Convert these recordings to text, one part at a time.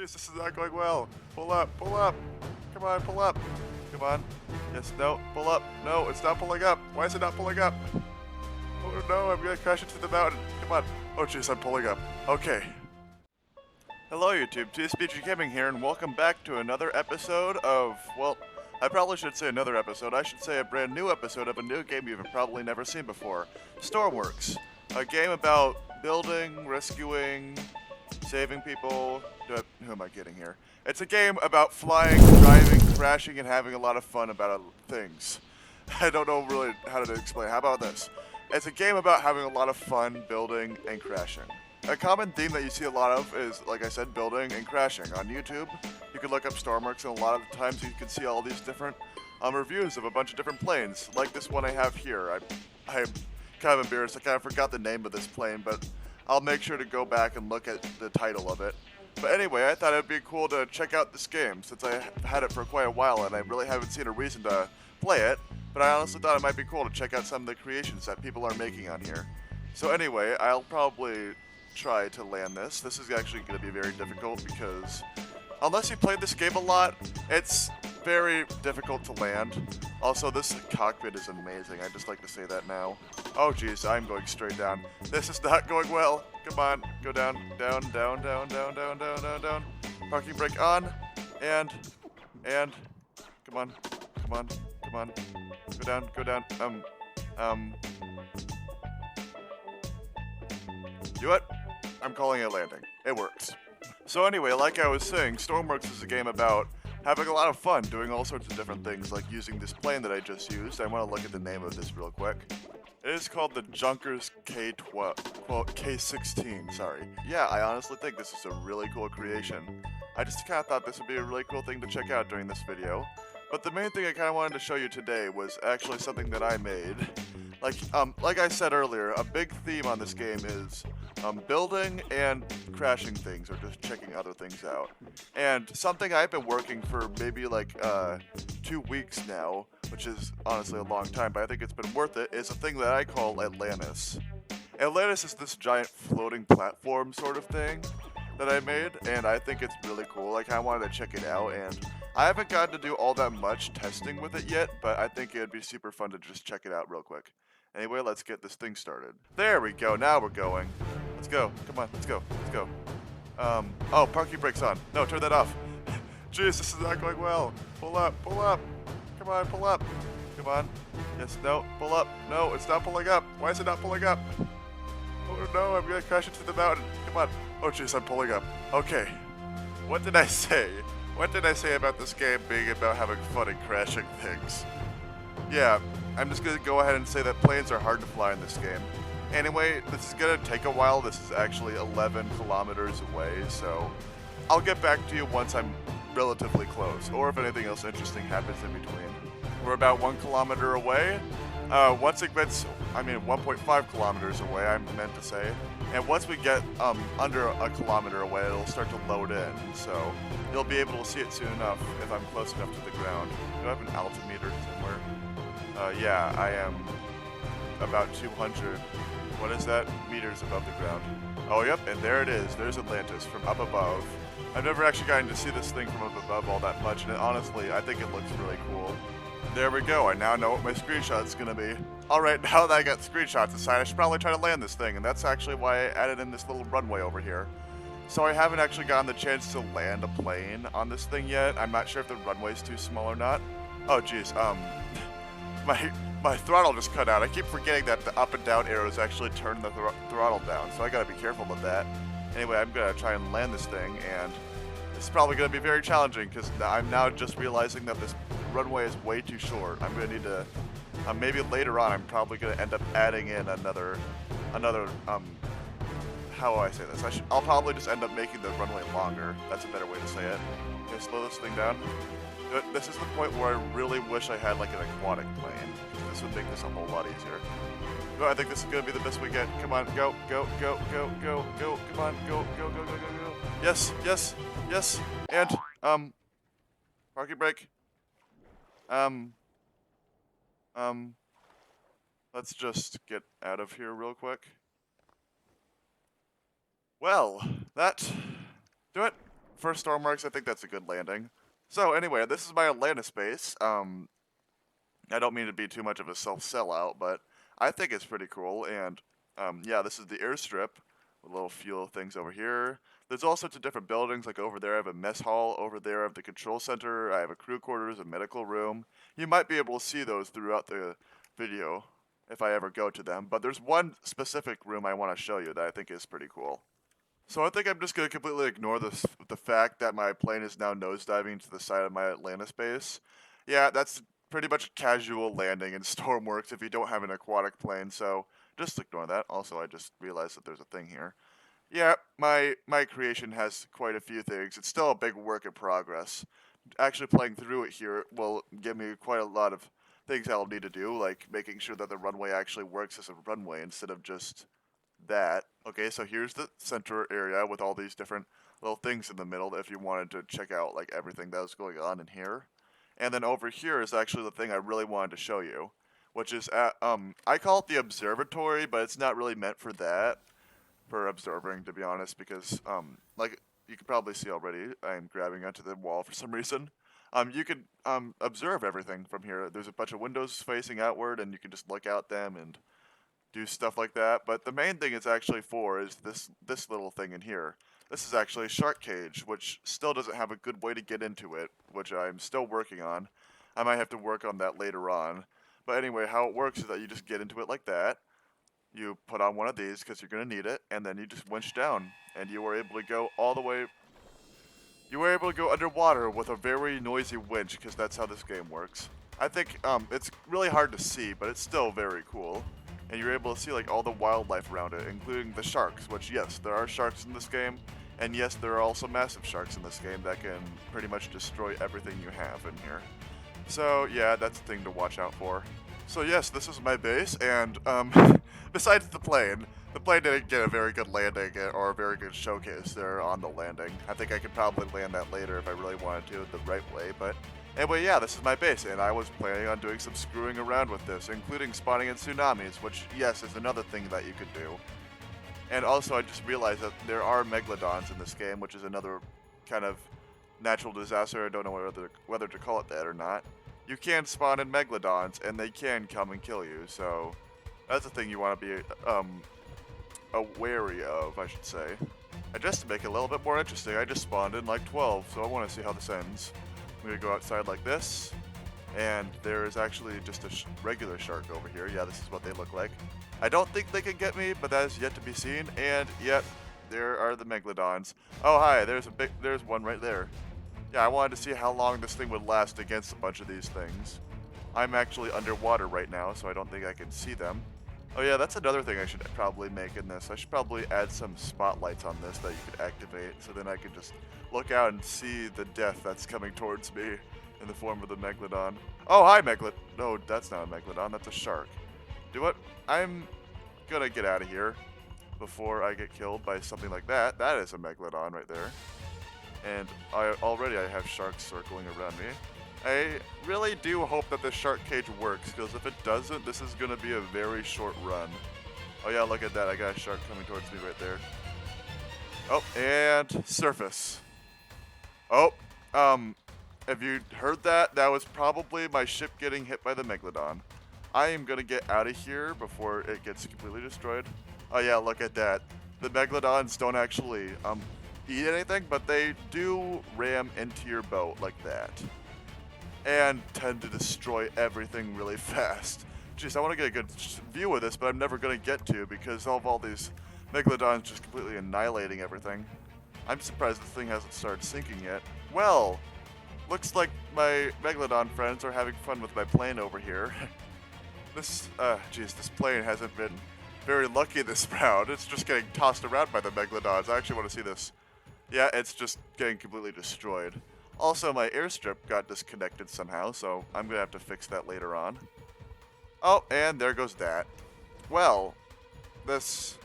Jeez, this is not going well. Pull up, pull up. Come on, pull up. Come on. Yes, no, pull up. No, it's not pulling up. Why is it not pulling up? Oh no, I'm gonna crash into the mountain. Come on. Oh jeez, I'm pulling up. Okay. Hello YouTube, TSBG Gaming here, and welcome back to another episode of, well, I probably should say another episode. I should say a brand new episode of a new game you've probably never seen before. Stormworks. A game about building, rescuing, saving people. Who am I kidding here? It's a game about flying, driving, crashing, and having a lot of fun about things. I don't know really how to explain. How about this? It's a game about having a lot of fun building and crashing. A common theme that you see a lot of is, like I said, building and crashing. On YouTube, you can look up Stormworks, and a lot of the times you can see all these different reviews of a bunch of different planes. Like this one I have here. I'm kind of embarrassed. I kind of forgot the name of this plane, but I'll make sure to go back and look at the title of it. But anyway, I thought it would be cool to check out this game, since I had it for quite a while, and I really haven't seen a reason to play it. But I honestly thought it might be cool to check out some of the creations that people are making on here. So anyway, I'll probably try to land this. This is actually going to be very difficult because unless you played this game a lot, it's very difficult to land. Also, this cockpit is amazing. I just like to say that now. Oh jeez, I'm going straight down. This is not going well. Come on, go down, down, down, down, down, down, down, down, down. Parking brake on, and, come on, come on, come on. Go down, Do it? I'm calling it a landing. It works. So anyway, like I was saying, Stormworks is a game about having a lot of fun, doing all sorts of different things, like using this plane that I just used. I want to look at the name of this real quick. It is called the Junkers K12, well, K16, sorry. Yeah, I honestly think this is a really cool creation. I just kind of thought this would be a really cool thing to check out during this video. But the main thing I kind of wanted to show you today was actually something that I made. Like I said earlier, a big theme on this game is building and crashing things, or just checking other things out. And something I've been working for maybe like 2 weeks now, which is honestly a long time, but I think it's been worth it, is a thing that I call Atlantis. Atlantis is this giant floating platform sort of thing that I made, and I think it's really cool. Like, I wanted to check it out, and I haven't gotten to do all that much testing with it yet, but I think it'd be super fun to just check it out real quick. Anyway, let's get this thing started. There we go, now we're going. Let's go, come on, let's go, let's go. Oh, parking brake's on. No, turn that off. Jeez, this is not going well. Pull up, pull up. Come on, pull up. Come on. Yes, no, pull up. No, it's not pulling up. Why is it not pulling up? Oh no, I'm gonna crash into the mountain. Come on. Oh jeez, I'm pulling up. Okay. What did I say? What did I say about this game being about having fun and crashing things? Yeah, I'm just gonna go ahead and say that planes are hard to fly in this game. Anyway, this is gonna take a while. This is actually 11 kilometers away, so I'll get back to you once I'm relatively close, or if anything else interesting happens in between. We're about 1 kilometer away. Once it gets, 1.5 kilometers away, I meant to say. And once we get under a kilometer away, it'll start to load in. So you'll be able to see it soon enough if I'm close enough to the ground. Do I have an altimeter somewhere? Yeah, I am about 200. What is that? Meters above the ground. Oh, yep, and there it is. There's Atlantis from up above. I've never actually gotten to see this thing from up above all that much, and honestly, I think it looks really cool. There we go, I now know what my screenshot's gonna be. Alright, now that I got screenshots aside, I should probably try to land this thing, and that's actually why I added in this little runway over here. So I haven't actually gotten the chance to land a plane on this thing yet. I'm not sure if the runway's too small or not. Oh geez, my throttle just cut out. I keep forgetting that the up and down arrows actually turn the throttle down, so I gotta be careful with that. Anyway, I'm gonna try and land this thing, and it's probably gonna be very challenging because I'm now just realizing that this runway is way too short. I'm gonna need to, maybe later on, I'm probably gonna end up adding in another, how do I say this? I'll probably just end up making the runway longer. That's a better way to say it. Okay, slow this thing down. This is the point where I really wish I had like an aquatic plane. This would make this a whole lot easier. Oh, I think this is gonna be the best we get. Come on, go, go, go, go, go, go. Come on, go, go, go, go, go, go. Yes, yes, yes. And parking brake. Let's just get out of here real quick. Well, that do it. for Stormworks, I think that's a good landing. So anyway, this is my Atlantis base. I don't mean to be too much of a self-sellout, but I think it's pretty cool. And yeah, this is the airstrip with little fuel things over here. There's all sorts of different buildings. Like over there, I have a mess hall. Over there, I have the control center. I have a crew quarters, a medical room. You might be able to see those throughout the video if I ever go to them. But there's one specific room I want to show you that I think is pretty cool. So I think I'm just going to completely ignore the fact that my plane is now nosediving to the side of my Atlantis base. Yeah, that's pretty much a casual landing in Stormworks if you don't have an aquatic plane, so just ignore that. Also, I just realized that there's a thing here. Yeah, my creation has quite a few things. It's still a big work in progress. Actually playing through it here will give me quite a lot of things I'll need to do, like making sure that the runway actually works as a runway instead of just that. Okay, so here's the center area with all these different little things in the middle if you wanted to check out like everything that was going on in here. And then over here is actually the thing I really wanted to show you, which is at, I call it the observatory, but it's not really meant for that, for observing, to be honest, because, like you can probably see already, I'm grabbing onto the wall for some reason. You can, observe everything from here. There's a bunch of windows facing outward, and you can just look out them and do stuff like that. But the main thing it's actually for is this little thing in here. This is actually a shark cage, which still doesn't have a good way to get into it, which I'm still working on. I might have to work on that later on. But anyway, how it works is that you just get into it like that. You put on one of these because you're going to need it, and then you just winch down. And you were able to go all the way... You were able to go underwater with a very noisy winch, because that's how this game works. I think it's really hard to see, but it's still very cool. And you're able to see like all the wildlife around it, including the sharks, which yes, there are sharks in this game, and yes, there are also massive sharks in this game that can pretty much destroy everything you have in here. So yeah, that's a thing to watch out for. So yes, this is my base, and besides the plane didn't get a very good landing or a very good showcase there on the landing. I think I could probably land that later if I really wanted to the right way, but anyway, yeah, this is my base, and I was planning on doing some screwing around with this, including spawning in tsunamis, which, yes, is another thing that you could do. And also, I just realized that there are Megladons in this game, which is another kind of natural disaster. I don't know whether to call it that or not. You can spawn in Megladons, and they can come and kill you, so that's a thing you want to be wary of, I should say. And just to make it a little bit more interesting, I just spawned in like 12, so I want to see how this ends. I'm going to go outside like this, and there is actually just a regular shark over here. Yeah, this is what they look like. I don't think they can get me, but that is yet to be seen, and yet, there are the Megladons. Oh, hi, there's one right there. Yeah, I wanted to see how long this thing would last against a bunch of these things. I'm actually underwater right now, so I don't think I can see them. Oh yeah, that's another thing I should probably make in this. I should probably add some spotlights on this that you could activate, so then I could just look out and see the death that's coming towards me in the form of the Megladon. Oh, hi, Megalodon. No, that's not a Megalodon, that's a shark. Do what? I'm gonna get out of here before I get killed by something like that. That is a Megalodon right there. And already I have sharks circling around me. I really do hope that this shark cage works, because if it doesn't, this is going to be a very short run. Oh yeah, look at that. I got a shark coming towards me right there. Oh, and surface. Oh, have you heard that? That was probably my ship getting hit by the Megalodon. I am going to get out of here before it gets completely destroyed. Oh yeah, look at that. The Megalodons don't actually eat anything, but they do ram into your boat like that. And tend to destroy everything really fast. Jeez, I want to get a good view of this, but I'm never going to get to because of all these Megalodons just completely annihilating everything. I'm surprised this thing hasn't started sinking yet. Well, looks like my Megalodon friends are having fun with my plane over here. This plane hasn't been very lucky this round. It's just getting tossed around by the Megalodons. I actually want to see this. Yeah, it's just getting completely destroyed. Also, my airstrip got disconnected somehow, so I'm going to have to fix that later on. Oh, and there goes that. Well, this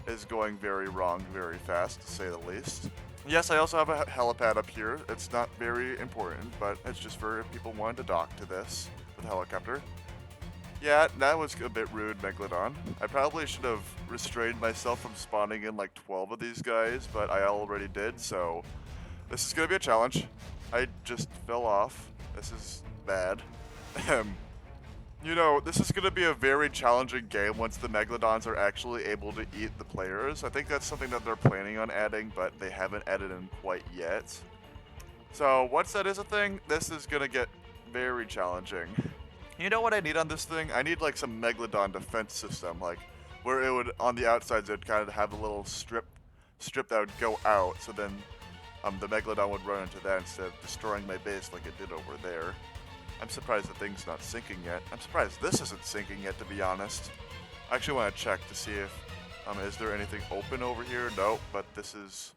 is going very wrong very fast, to say the least. Yes, I also have a helipad up here. It's not very important, but it's just for if people wanted to dock to this with a helicopter. Yeah, that was a bit rude, Megalodon. I probably should have restrained myself from spawning in like 12 of these guys, but I already did, so This is gonna be a challenge. I just fell off. This is bad. You know, this is gonna be a very challenging game once the Megladons are actually able to eat the players. I think that's something that they're planning on adding, but they haven't added in quite yet. So once that is a thing, this is gonna get very challenging. You know what I need on this thing? I need like some Megalodon defense system, like where it would, on the outsides, it would kind of have a little strip that would go out, so then the Megalodon would run into that instead of destroying my base like it did over there. I'm surprised the thing's not sinking yet. I'm surprised this isn't sinking yet, to be honest. I actually want to check to see if, is there anything open over here? Nope, but this is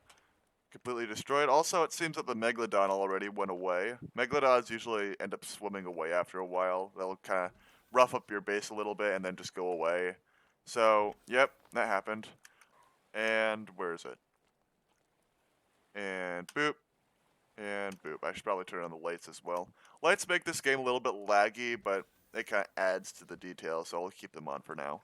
completely destroyed. Also, it seems that the Megalodon already went away. Megalodons usually end up swimming away after a while. They'll kind of rough up your base a little bit and then just go away. So, yep, that happened. And where is it? And boop. And boop. I should probably turn on the lights as well. Lights make this game a little bit laggy, but it kind of adds to the detail, so I'll keep them on for now.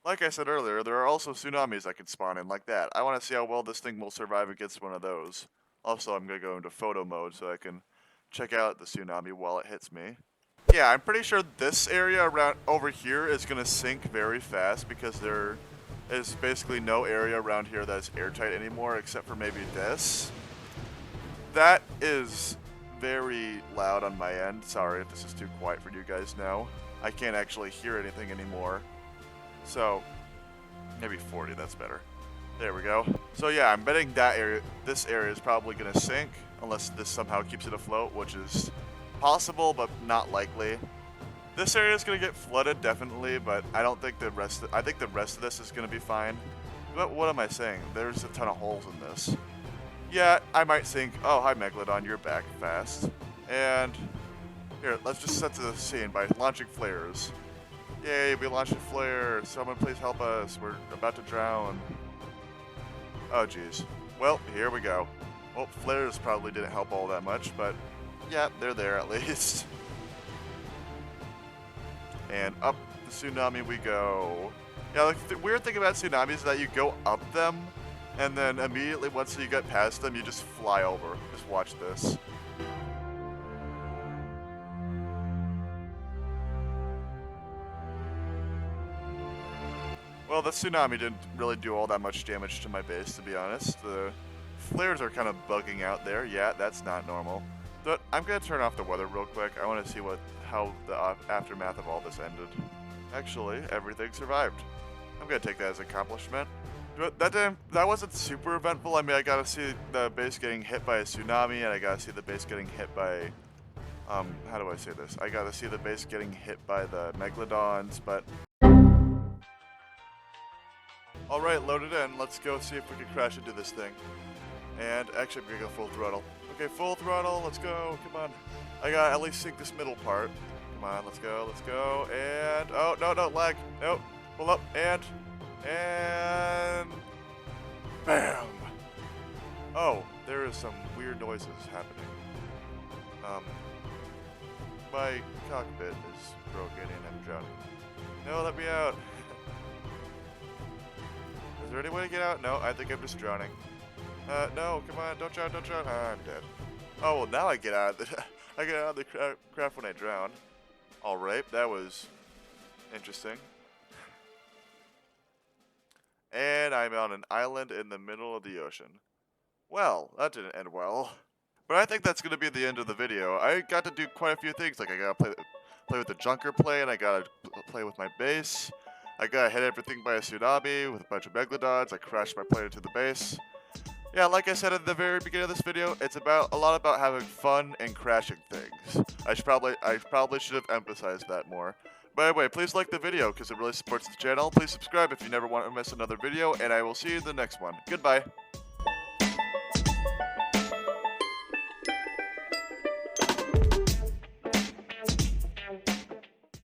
Like I said earlier, there are also tsunamis that can spawn in like that. I want to see how well this thing will survive against one of those. Also, I'm going to go into photo mode so I can check out the tsunami while it hits me. Yeah, I'm pretty sure this area around over here is going to sink very fast because there is basically no area around here that's airtight anymore except for maybe this. That is very loud on my end. Sorry if this is too quiet for you guys now. I can't actually hear anything anymore. So, maybe 40, that's better. There we go. So yeah, I'm betting that area, this area is probably going to sink, unless this somehow keeps it afloat, which is possible, but not likely. This area is going to get flooded, definitely, but I don't think the rest, I think the rest of this is going to be fine. But what am I saying? There's a ton of holes in this. Yeah, I might sink. Oh, hi Megalodon, you're back fast. And, here, let's just set the scene by launching flares. Yay, we launched a flare. Someone please help us. We're about to drown. Oh, jeez. Well, here we go. Well, flares probably didn't help all that much, but yeah, they're there at least. And up the tsunami we go. Yeah, like, the weird thing about tsunamis is that you go up them, and then immediately once you get past them, you just fly over. Just watch this. Well, the tsunami didn't really do all that much damage to my base, to be honest. The flares are kind of bugging out there. Yeah, that's not normal. But I'm going to turn off the weather real quick. I want to see how the aftermath of all this ended. Actually, everything survived. I'm going to take that as an accomplishment. But that wasn't super eventful. I mean, I got to see the base getting hit by a tsunami, and I got to see the base getting hit by... how do I say this? I got to see the base getting hit by the Megalodons, but... Alright, load it in. Let's go see if we can crash into this thing. And actually, I'm going to go full throttle. Okay, full throttle. Let's go. Come on. I got to at least sink this middle part. Come on, let's go. Let's go. And... oh, no, no, lag. Nope. Pull up. And... bam! Oh, there is some weird noises happening. My cockpit is broken and I'm drowning. No, let me out. Is there any way to get out? No, I think I'm just drowning. No, come on, don't drown, don't drown. I'm dead. Oh, well, now I get out of the, I get out of the craft when I drown. Alright, that was interesting. And I'm on an island in the middle of the ocean. Well, that didn't end well. But I think that's going to be the end of the video. I got to do quite a few things, like I got to play with the Junker plane, I got to play with my base. I got hit everything by a tsunami with a bunch of Megladons. I crashed my plane into the base. Yeah, like I said at the very beginning of this video, it's a lot about having fun and crashing things. I probably should have emphasized that more. But anyway, please like the video because it really supports the channel. Please subscribe if you never want to miss another video, and I will see you in the next one. Goodbye.